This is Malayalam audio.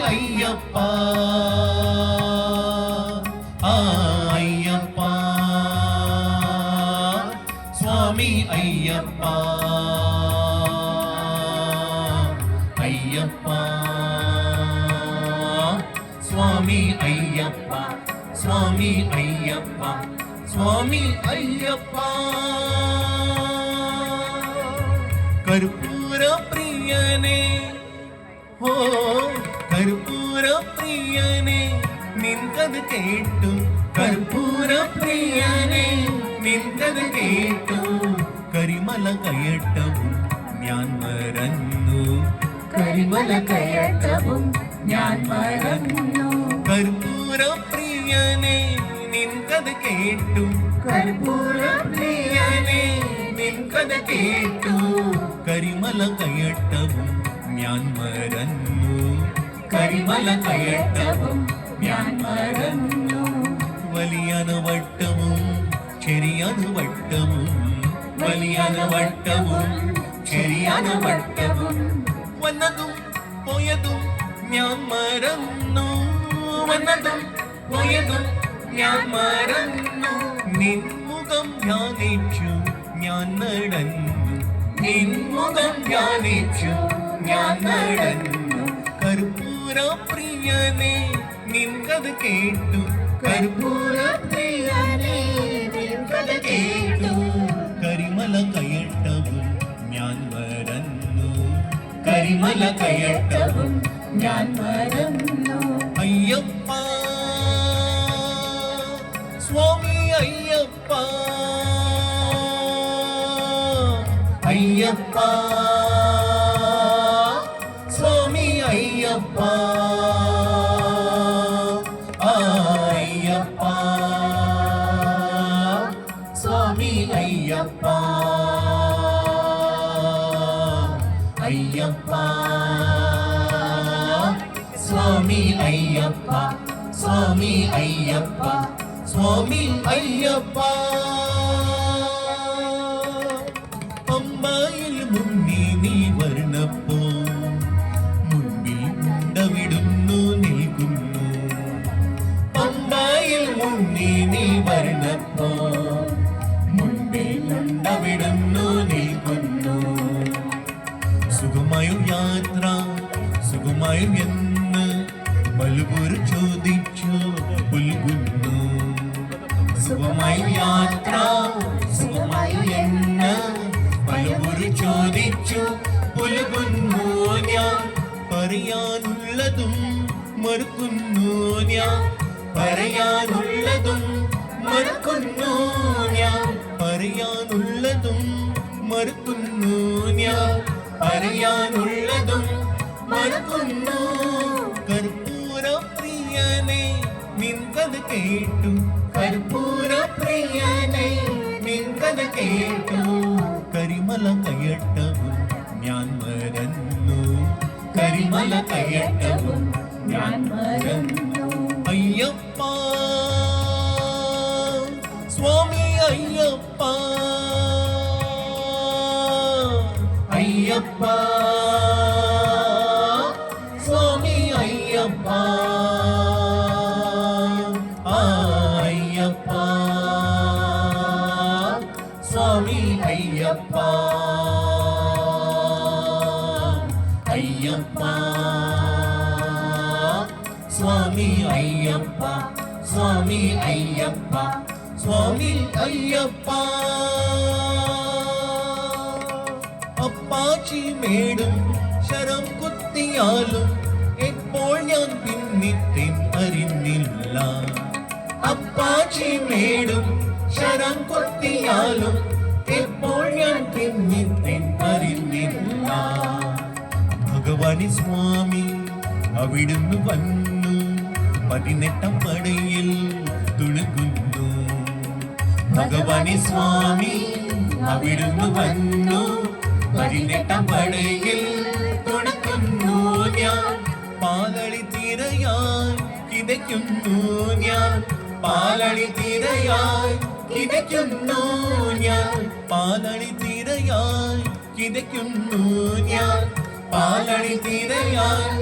അയ്യപ്പ അയ്യപ്പ സ്വാമി അയ്യപ്പ അയ്യപ്പ സ്വാമി അയ്യപ്പ സ്വാമി അയ്യപ്പ സ്വാമി അയ്യപ്പ കർപ്പൂര പ്രിയനേ ഓ കർപ്പൂര പ്രിയനേ നിൻകത് കേട്ടു കർപ്പൂര പ്രിയനേ നിൻകത് കേട്ടു കരിമല കയറ്റവും ഞാൻ മറന്നു കരിമല കയറ്റവും ഞാൻ മറന്നു കർപ്പൂര പ്രിയനേ നിൻകത് കേട്ടു കർപ്പൂര പ്രിയനേ നിൻകത് കേട്ടു കരിമല കയറ്റവും ഞാൻ മറന്നു കരിമല കയറ്റവും ഞാൻ മറന്നു വലിയന വട്ടവും ചെറിയന വട്ടവും വലിയന വട്ടവും ചെറിയന വട്ടവും വന്നതും പോയതും ഞാൻ മറന്നു വന്നതും പോയതും ഞാൻ മറന്നു നിൻമുഖം ധ്യാനിച്ചു ഞാൻ നടന്നു നിൻമുഖം ധ്യാനിച്ചു ഞാൻ നടന്നു കർപ്പൂര പ്രിയനേ നിൻകത് കേട്ടു കർപ്പൂര പ്രിയനേ നിൻകത് കേട്ടു കരിമല കയറ്റവും ഞാൻ മറന്നു കരിമല കയറ്റവും ഞാൻ മറന്നു അയ്യപ്പ സ്വാമി അയ്യപ്പ അയ്യപ്പ സ്വാമി അയ്യപ്പ അയ്യപ്പ സ്വാമി അയ്യപ്പ അയ്യപ്പ സ്വാമി അയ്യപ്പ സ്വാമി അയ്യപ്പ സ്വാമി അയ്യപ്പ പമ്പയിൽ മുന്നി നീ വരണപ്പോ മുൻപിൽ മുണ്ടവിടുന്നു നിൽക്കുന്നു പമ്പയിൽ മുന്നി നീ വരണപ്പോ മുൻപിൽ മുണ്ടവിടുന്നു നിൽക്കുന്നു സുഖമായും യാത്ര സുഖമായും എന്ന് പലപൂർ ചോദിച്ചു പുൽകുന്നു സുഖമായും യാത്ര സുഖമായും എന്ന് പലപൂർ ചോദിച്ചു പുൽകുന്നു ഞാൻ പറയാനുള്ളതും മറുക്കുന്നു ഞാൻ പറയാനുള്ളതും മറുക്കുന്നു ഞാൻ പറയാനുള്ളതും മറുക്കുന്നു ഞാൻ പറയാനുള്ളതും മറക്കുന്നു കർപ്പൂര പ്രിയനേ നിൻകത് കേട്ടു കർപ്പൂര പ്രിയനേ നിൻകത് കേട്ടു കരിമല കയറ്റവും ഞാൻ മറന്നു കരിമല കയറ്റവും ഞാൻ മറന്നു അയ്യപ്പ സ്വാമി അയ്യപ്പ അയ്യപ്പ സ്വാമി അയ്യപ്പ അയ്യപ്പ സ്വാമി അയ്യപ്പ അയ്യപ്പ സ്വാമി അയ്യപ്പ സ്വാമി അയ്യപ്പ സ്വാമി അയ്യപ്പ അപ്പാച്ചി മേടും ശരം കുത്തിയാലും എപ്പോൾ ഞാൻ പിന്നിത്തേൻ അറിഞ്ഞില്ല അപ്പാച്ചി മേടും ശരം കുത്തിയാലും എപ്പോൾ ഞാൻ പിന്നിത്തേൻ അറിഞ്ഞില്ല ഭഗവാനി സ്വാമി അവിടുന്ന് വന്നു 18 പടയിൽ തുണുക്കുന്നു ഭഗവാനി സ്വാമി അവിടുന്ന് വന്നു 18 പടയിൽ തുണക്കുന്നു ഞാൻ പാലളി തീരയായി കിതയ്ക്കുന്നു ഞാൻ പാലളി തീരയായി കിതയ്ക്കുന്നു ഞാൻ പാലളി തീരയായി കിതയ്ക്കുന്നു ഞാൻ പാലളി തീരയായി